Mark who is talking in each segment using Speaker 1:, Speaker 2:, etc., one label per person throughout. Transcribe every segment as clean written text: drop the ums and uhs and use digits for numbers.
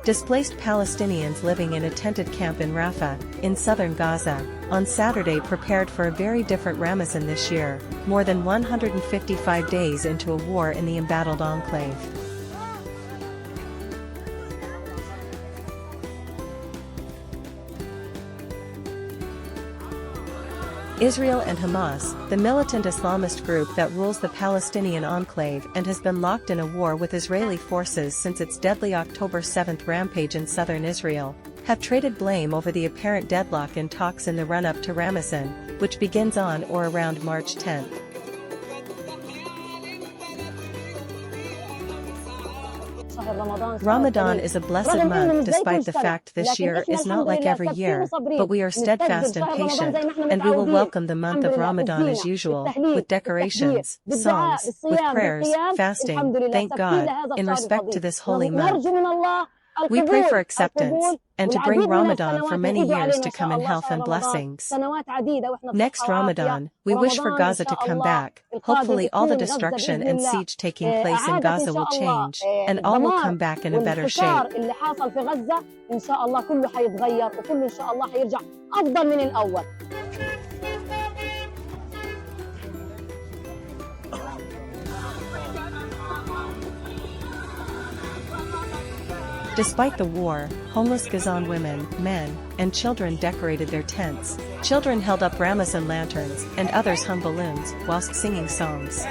Speaker 1: Displaced Palestinians living in a tented camp in Rafah, in southern Gaza, on Saturday prepared for a very different Ramazan this year, more than 155 days into a war in the embattled enclave. Israel and Hamas, the militant Islamist group that rules the Palestinian enclave and has been locked in a war with Israeli forces since its deadly October 7 rampage in southern Israel, have traded blame over the apparent deadlock in talks in the run-up to Ramazan, which begins on or around March 10. Ramadan is a blessed month despite the fact this year is not like every year, but we are steadfast and patient, and we will welcome the month of Ramadan as usual, with decorations, songs, with prayers, fasting, thank God, in respect to this holy month. We pray for acceptance, and to bring Ramadan for many years to come in health and blessings. Next Ramadan, we wish for Gaza to come back. Hopefully all the destruction and siege taking place in Gaza will change, and all will come back in a better shape. Despite the war, homeless Gazan women, men, and children decorated their tents. Children held up Ramazan lanterns, and others hung balloons, whilst singing songs.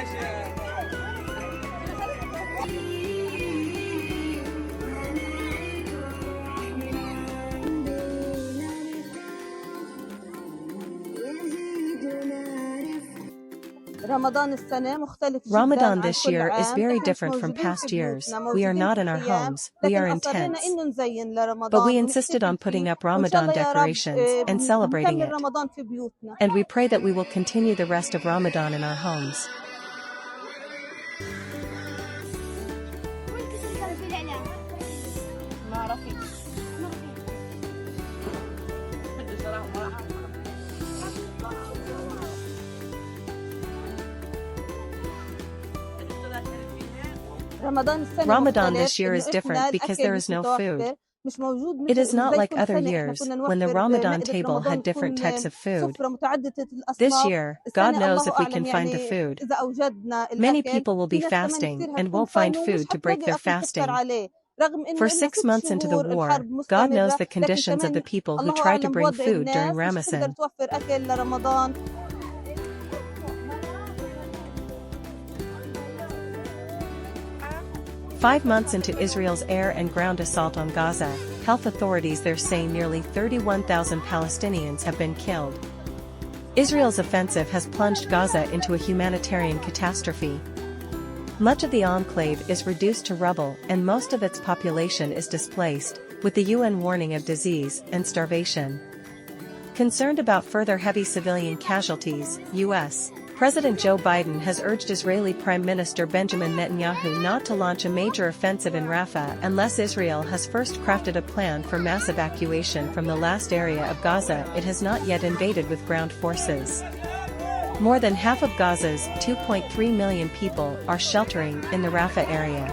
Speaker 1: Ramadan this year is very different from past years. We are not in our homes, we are in tents. But we insisted on putting up Ramadan decorations and celebrating it. And we pray that we will continue the rest of Ramadan in our homes. Ramadan this year is different because there is no food. It is not like other years, when the Ramadan table had different types of food. This year, God knows if we can find the food. Many people will be fasting and won't find food to break their fasting. For 6 months into the war, God knows the conditions of the people who try to bring food during Ramazan. 5 months into Israel's air and ground assault on Gaza, health authorities there say nearly 31,000 Palestinians have been killed. Israel's offensive has plunged Gaza into a humanitarian catastrophe. Much of the enclave is reduced to rubble and most of its population is displaced, with the UN warning of disease and starvation. Concerned about further heavy civilian casualties, U.S. President Joe Biden has urged Israeli Prime Minister Benjamin Netanyahu not to launch a major offensive in Rafah unless Israel has first crafted a plan for mass evacuation from the last area of Gaza it has not yet invaded with ground forces. More than half of Gaza's 2.3 million people are sheltering in the Rafah area.